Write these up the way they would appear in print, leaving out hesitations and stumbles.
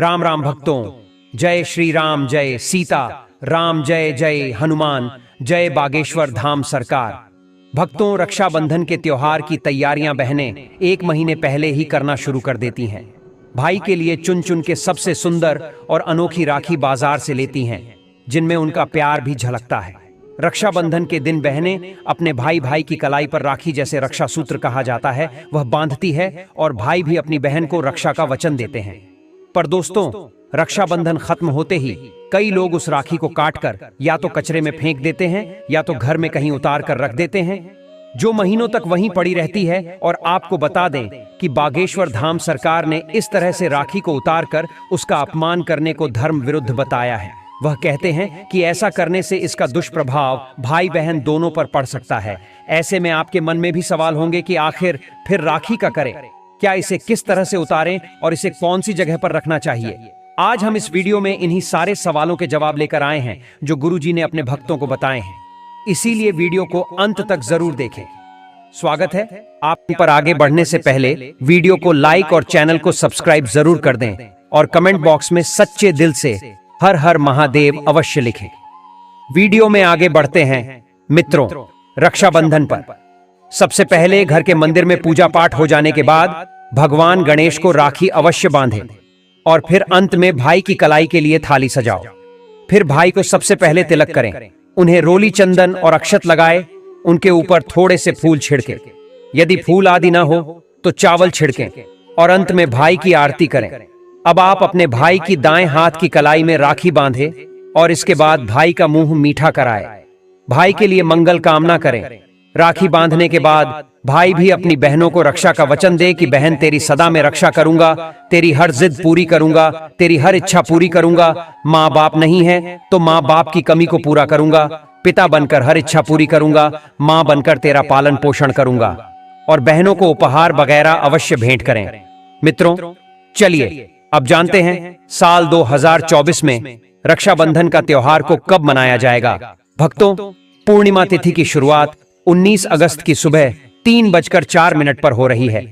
राम राम भक्तों, जय श्री राम, जय सीता राम, जय जय हनुमान, जय बागेश्वर धाम सरकार। भक्तों, रक्षाबंधन के त्योहार की तैयारियां बहनें एक महीने पहले ही करना शुरू कर देती हैं। भाई के लिए चुन चुन के सबसे सुंदर और अनोखी राखी बाजार से लेती हैं, जिनमें उनका प्यार भी झलकता है। रक्षाबंधन के दिन बहनें अपने भाई की कलाई पर राखी, जैसे रक्षा सूत्र कहा जाता है, वह बांधती है और भाई भी अपनी बहन को रक्षा का वचन देते हैं। पर दोस्तों, रक्षाबंधन खत्म होते ही कई लोग उस राखी को काटकर या तो कचरे में फेंक देते हैं या तो घर में कहीं उतार कर रख देते हैं, जो महीनों तक वहीं पड़ी रहती है। और आपको बता दें कि बागेश्वर धाम सरकार ने इस तरह से राखी को उतारकर उसका अपमान करने को धर्म विरुद्ध बताया है। वह कहते हैं कि ऐसा करने से इसका दुष्प्रभाव भाई बहन दोनों पर पड़ सकता है। ऐसे में आपके मन में भी सवाल होंगे कि आखिर फिर राखी का करें, क्या इसे किस तरह से उतारें और इसे कौन सी जगह पर रखना चाहिए। आज हम इस वीडियो में इन्हीं सारे सवालों के जवाब लेकर आए हैं जो गुरुजी ने अपने भक्तों को बताए हैं। इसीलिए वीडियो को अंत तक जरूर देखें। स्वागत है। आप पर आगे बढ़ने से पहले वीडियो को लाइक और चैनल को सब्सक्राइब जरूर कर दें और कमेंट बॉक्स में सच्चे दिल से हर हर महादेव अवश्य लिखें। वीडियो में आगे बढ़ते हैं। मित्रों, रक्षाबंधन पर सबसे पहले घर के मंदिर में पूजा पाठ हो जाने के बाद भगवान गणेश को राखी अवश्य बांधें और फिर अंत में भाई की कलाई के लिए थाली सजाओ। फिर भाई को सबसे पहले तिलक करें, उन्हें रोली चंदन और अक्षत लगाए, उनके ऊपर थोड़े से फूल छिड़के, यदि फूल आदि ना हो तो चावल छिड़कें और अंत में भाई की आरती करें। अब आप अपने भाई की दाएं हाथ की कलाई में राखी बांधें और इसके बाद भाई का मुंह मीठा कराए, भाई के लिए मंगल कामना करें। राखी बांधने के बाद भाई भी अपनी बहनों को रक्षा का वचन दे कि बहन, तेरी सदा में रक्षा करूंगा, तेरी हर जिद पूरी करूंगा, तेरी हर इच्छा पूरी करूंगा। माँ बाप नहीं है तो माँ बाप की कमी को पूरा करूंगा, पिता बनकर हर इच्छा पूरी करूंगा, माँ बनकर तेरा पालन पोषण करूंगा। और बहनों को उपहार वगैरह अवश्य भेंट करें। मित्रों, चलिए अब जानते हैं साल 2024 में रक्षाबंधन का त्योहार को कब मनाया जाएगा। भक्तों, पूर्णिमा तिथि की शुरुआत 19 अगस्त की सुबह 3:04 पर हो रही है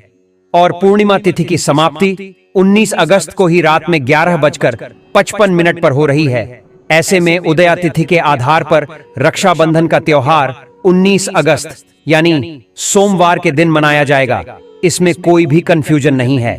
और पूर्णिमा तिथि की समाप्ति 19 अगस्त को ही रात में 11:55 पर हो रही है। ऐसे में उदया तिथि के आधार पर रक्षाबंधन का त्योहार 19 अगस्त यानी सोमवार के दिन मनाया जाएगा। इसमें कोई भी कंफ्यूजन नहीं है।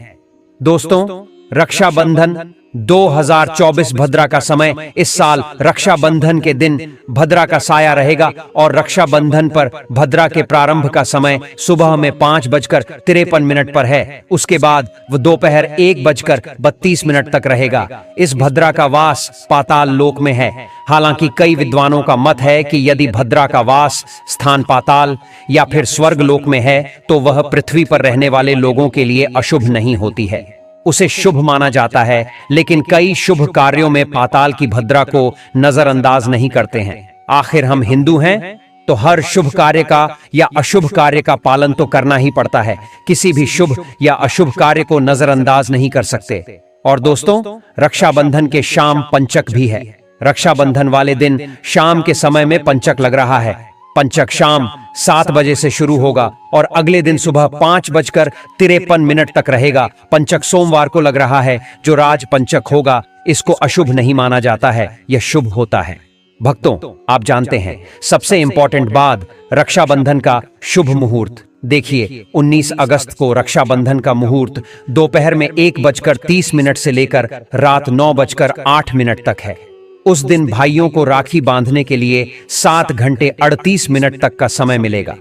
दोस्तों, रक्षाबंधन 2024 भद्रा का समय इस साल रक्षाबंधन के दिन भद्रा का साया रहेगा और रक्षाबंधन पर भद्रा के प्रारंभ का समय सुबह में 5:53 पर है। उसके बाद वह दोपहर 1:32 तक रहेगा। इस भद्रा का वास पाताल लोक में है। हालांकि कई विद्वानों का मत है कि यदि भद्रा का वास स्थान पाताल या फिर स्वर्ग लोक में है तो वह पृथ्वी पर रहने वाले लोगों के लिए अशुभ नहीं होती है, उसे शुभ माना जाता है। लेकिन कई शुभ कार्यों में पाताल की भद्रा को नजरअंदाज नहीं करते हैं। आखिर हम हिंदू हैं तो हर शुभ कार्य का या अशुभ कार्य का पालन तो करना ही पड़ता है। किसी भी शुभ या अशुभ कार्य को नजरअंदाज नहीं कर सकते। और दोस्तों, रक्षाबंधन के शाम पंचक भी है। रक्षाबंधन वाले दिन शाम के समय में पंचक लग रहा है। पंचक शाम 7 बजे से शुरू होगा और अगले दिन सुबह 5:53 तक रहेगा। पंचक सोमवार को लग रहा है, जो राज पंचक होगा। इसको अशुभ नहीं माना जाता है, यह शुभ होता है। भक्तों, आप जानते हैं सबसे इंपॉर्टेंट बात, रक्षाबंधन का शुभ मुहूर्त। देखिए, 19 अगस्त को रक्षाबंधन का मुहूर्त दोपहर में 1:30 से लेकर रात 9:08 तक है। उस दिन भाइयों को राखी बांधने के लिए 7 घंटे 38 मिनट तक का समय मिलेगा।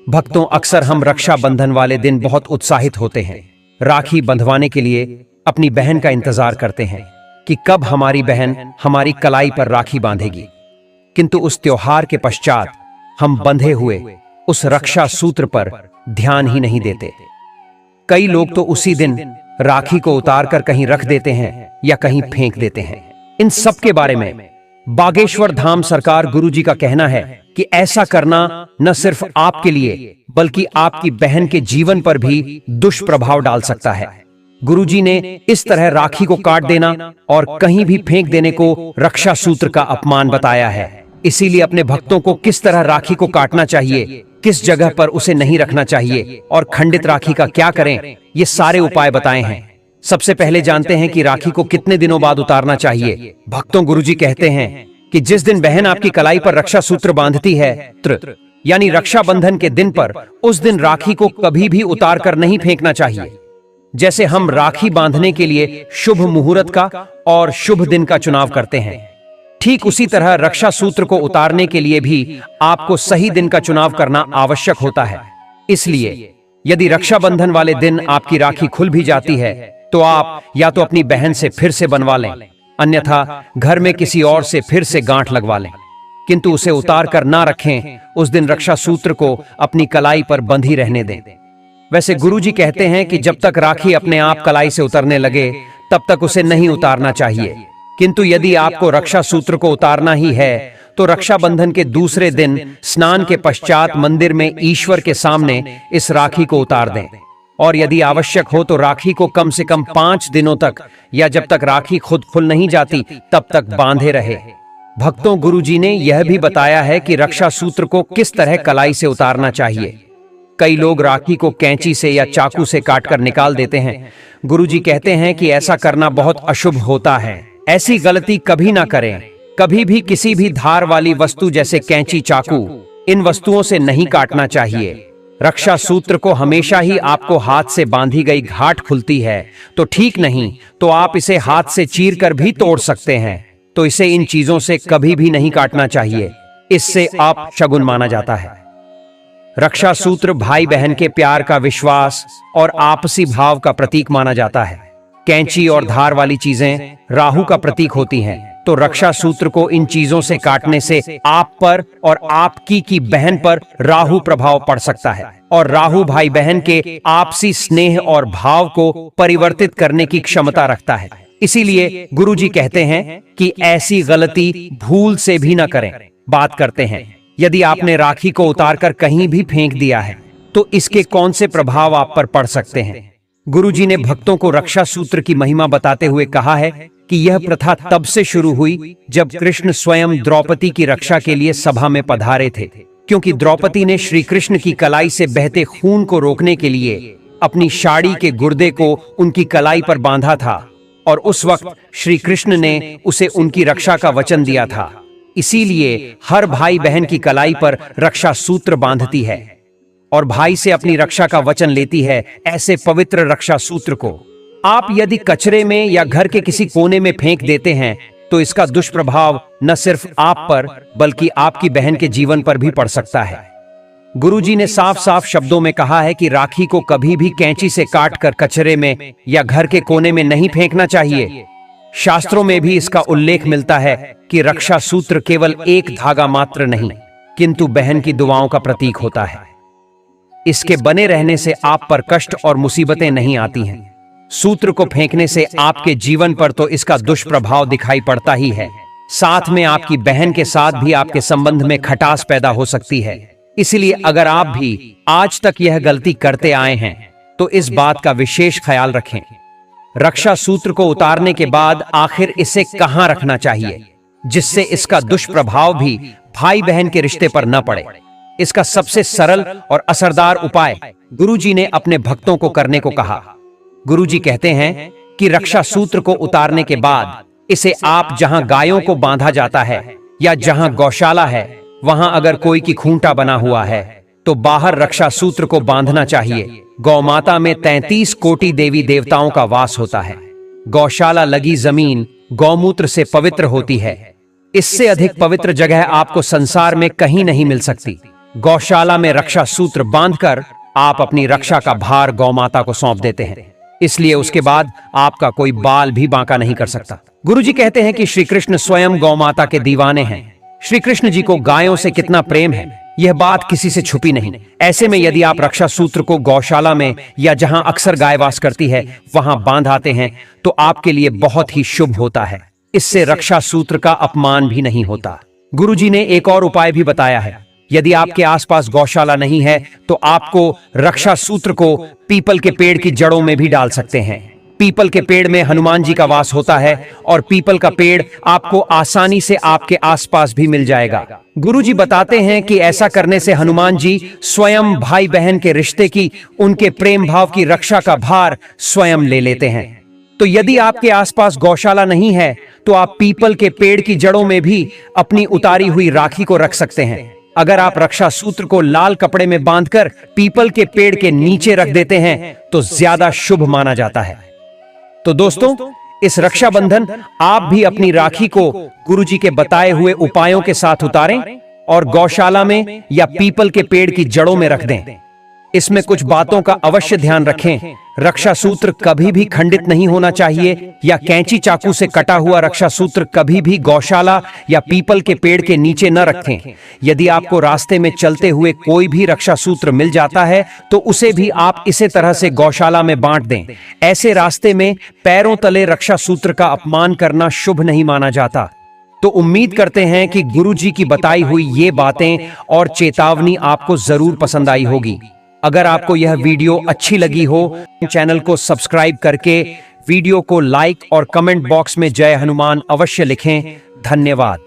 भक्तों, अक्सर हम रक्षाबंधन वाले दिन बहुत उत्साहित होते हैं। राखी बंधवाने के लिए अपनी बहन का इंतजार करते हैं कि कब हमारी बहन हमारी कलाई पर राखी बांधेगी। किंतु उस त्योहार के पश्चात हम बंधे हुए उस रक्षा सूत्र पर ध्यान ही नहीं देते। कई लोग तो उसी दिन राखी को उतार कर कहीं रख देते हैं या कहीं फेंक देते हैं। इन सब के बारे में बागेश्वर धाम सरकार गुरुजी का कहना है कि ऐसा करना न सिर्फ आपके लिए बल्कि आपकी बहन के जीवन पर भी दुष्प्रभाव डाल सकता है। गुरुजी ने इस तरह राखी को काट देना और कहीं भी फेंक देने को रक्षा सूत्र का अपमान बताया है। इसीलिए अपने भक्तों को किस तरह राखी को काटना चाहिए, किस जगह पर उसे नहीं रखना चाहिए और खंडित राखी का क्या करें, ये सारे उपाय बताए हैं। सबसे पहले जानते हैं कि राखी को कितने दिनों बाद उतारना चाहिए। भक्तों, गुरुजी कहते हैं कि जिस दिन बहन आपकी कलाई पर रक्षा सूत्र बांधती है, यानी रक्षाबंधन के दिन पर, उस दिन राखी को कभी भी उतार कर नहीं फेंकना चाहिए। जैसे हम राखी बांधने के लिए शुभ मुहूर्त का और शुभ दिन का चुनाव करते हैं, ठीक उसी तरह रक्षा सूत्र को उतारने के लिए भी आपको सही दिन का चुनाव करना आवश्यक होता है। इसलिए यदि रक्षाबंधन वाले दिन आपकी राखी खुल भी जाती है तो आप या तो अपनी बहन से फिर से बनवा लें, अन्यथा घर में किसी और से फिर से गांठ लगवा लें, किंतु उसे उतार कर ना रखें। उस दिन रक्षा सूत्र को अपनी कलाई पर बंधी रहने दें। वैसे गुरुजी कहते हैं कि जब तक राखी अपने आप कलाई से उतरने लगे तब तक उसे नहीं उतारना चाहिए, किंतु यदि आपको रक्षा सूत्र को उतारना ही है तो रक्षाबंधन के दूसरे दिन स्नान के पश्चात मंदिर में ईश्वर के सामने इस राखी को उतार दें, और यदि आवश्यक हो तो राखी को कम से कम 5 दिनों तक या जब तक राखी खुद खुल नहीं जाती तब तक बांधे रहे। भक्तों, गुरुजी ने यह भी बताया है कि रक्षा सूत्र को किस तरह कलाई से उतारना चाहिए। कई लोग राखी को कैंची से या चाकू से काटकर निकाल देते हैं। गुरुजी कहते हैं कि ऐसा करना बहुत अशुभ होता है। ऐसी गलती कभी ना करें। कभी भी किसी भी धार वाली वस्तु जैसे कैंची, चाकू, इन वस्तुओं से नहीं काटना चाहिए। रक्षा सूत्र को हमेशा ही आपको हाथ से बांधी गई घाट खुलती है तो ठीक नहीं तो आप इसे हाथ से चीरकर भी तोड़ सकते हैं, तो इसे इन चीजों से कभी भी नहीं काटना चाहिए। इससे आप शगुन माना जाता है। रक्षा सूत्र भाई बहन के प्यार का, विश्वास और आपसी भाव का प्रतीक माना जाता है। कैंची और धार वाली चीजें राहु का प्रतीक होती हैं, तो रक्षा सूत्र को इन चीजों से काटने से आप पर और आपकी की बहन पर राहु प्रभाव पड़ सकता है, और राहु भाई बहन के आपसी स्नेह और भाव को परिवर्तित करने की क्षमता रखता है। इसीलिए गुरुजी कहते हैं कि ऐसी गलती भूल से भी न करें। बात करते हैं, यदि आपने राखी को उतारकर कहीं भी फेंक दिया है तो इसके कौन से प्रभाव आप पर पड़ सकते हैं। गुरुजी ने भक्तों को रक्षा सूत्र की महिमा बताते हुए कहा है कि यह प्रथा तब से शुरू हुई जब कृष्ण स्वयं द्रौपदी की रक्षा के लिए सभा में पधारे थे, क्योंकि द्रौपदी ने श्री कृष्ण की कलाई से बहते खून को रोकने के लिए अपनी साड़ी के गुर्दे को उनकी कलाई पर बांधा था, और उस वक्त श्री कृष्ण ने उसे उनकी रक्षा का वचन दिया था। इसीलिए हर भाई बहन की कलाई पर रक्षा सूत्र बांधती है और भाई से अपनी रक्षा का वचन लेती है। ऐसे पवित्र रक्षा सूत्र को आप यदि कचरे में या घर के किसी कोने में फेंक देते हैं तो इसका दुष्प्रभाव न सिर्फ आप पर बल्कि आपकी बहन के जीवन पर भी पड़ सकता है। गुरुजी ने साफ साफ शब्दों में कहा है कि राखी को कभी भी कैंची से काटकर कचरे में या घर के कोने में नहीं फेंकना चाहिए। शास्त्रों में भी इसका उल्लेख मिलता है कि रक्षा सूत्र केवल एक धागा मात्र नहीं किंतु बहन की दुआओं का प्रतीक होता है। इसके बने रहने से आप पर कष्ट और मुसीबतें नहीं आती हैं। सूत्र को फेंकने से आपके जीवन पर तो इसका दुष्प्रभाव दिखाई पड़ता ही है, साथ में आपकी बहन के साथ भी आपके संबंध में खटास पैदा हो सकती है। इसलिए अगर आप भी आज तक यह गलती करते आए हैं तो इस बात का विशेष ख्याल रखें। रक्षा सूत्र को उतारने के बाद आखिर इसे कहां रखना चाहिए जिससे इसका दुष्प्रभाव भी भाई बहन के रिश्ते पर न पड़े। इसका सबसे सरल और असरदार उपाय गुरुजी ने अपने भक्तों को करने को कहा। गुरुजी कहते हैं कि रक्षा सूत्र को उतारने के बाद इसे आप जहां गायों को बांधा जाता है या जहां गौशाला है वहां अगर कोई की खूंटा बना हुआ है तो बाहर रक्षा सूत्र को बांधना चाहिए। गौमाता में 33 कोटि देवी देवताओं का वास होता है। गौशाला लगी जमीन गौमूत्र से पवित्र होती है। इससे अधिक पवित्र जगह आपको संसार में कहीं नहीं मिल सकती। गौशाला में रक्षा सूत्र बांधकर आप अपनी रक्षा का भार गौमाता को सौंप देते हैं, इसलिए उसके बाद आपका कोई बाल भी बांका नहीं कर सकता। गुरुजी कहते हैं कि श्री कृष्ण स्वयं गौमाता के दीवाने हैं। श्री कृष्ण जी को गायों से कितना प्रेम है यह बात किसी से छुपी नहीं। ऐसे में यदि आप रक्षा सूत्र को गौशाला में या जहां अक्सर गाय वास करती है वहां बांध आते हैं तो आपके लिए बहुत ही शुभ होता है। इससे रक्षा सूत्र का अपमान भी नहीं होता। गुरुजी ने एक और उपाय भी बताया है। यदि आपके आसपास गौशाला नहीं है तो आपको रक्षा सूत्र को पीपल के पेड़ की जड़ों में भी डाल सकते हैं। पीपल के पेड़ में हनुमान जी का वास होता है और पीपल का पेड़ आपको आसानी से आपके आसपास भी मिल जाएगा। गुरुजी बताते हैं कि ऐसा करने से हनुमान जी स्वयं भाई बहन के रिश्ते की, उनके प्रेम भाव की रक्षा का भार स्वयं ले लेते हैं। तो यदि आपके आसपास गौशाला नहीं है तो आप पीपल के पेड़ की जड़ों में भी अपनी उतारी हुई राखी को रख सकते हैं। अगर आप रक्षा सूत्र को लाल कपड़े में बांधकर पीपल के पेड़ के नीचे रख देते हैं तो ज्यादा शुभ माना जाता है। तो दोस्तों, इस रक्षाबंधन आप भी अपनी राखी को गुरुजी के बताए हुए उपायों के साथ उतारें और गौशाला में या पीपल के पेड़ की जड़ों में रख दें। इसमें कुछ बातों का अवश्य ध्यान रखें। रक्षा सूत्र कभी भी खंडित नहीं होना चाहिए या कैंची चाकू से कटा हुआ रक्षा सूत्र कभी भी गौशाला या पीपल के पेड़ के नीचे न रखें। यदि आपको रास्ते में चलते हुए कोई भी रक्षा सूत्र मिल जाता है तो उसे भी आप इसी तरह से गौशाला में बांट दें। ऐसे रास्ते में पैरों तले रक्षा सूत्र का अपमान करना शुभ नहीं माना जाता। तो उम्मीद करते हैं कि गुरुजी की बताई हुई ये बातें और चेतावनी आपको जरूर पसंद आई होगी। अगर आपको यह वीडियो अच्छी लगी हो, चैनल को सब्सक्राइब करके वीडियो को लाइक और कमेंट बॉक्स में जय हनुमान अवश्य लिखें। धन्यवाद।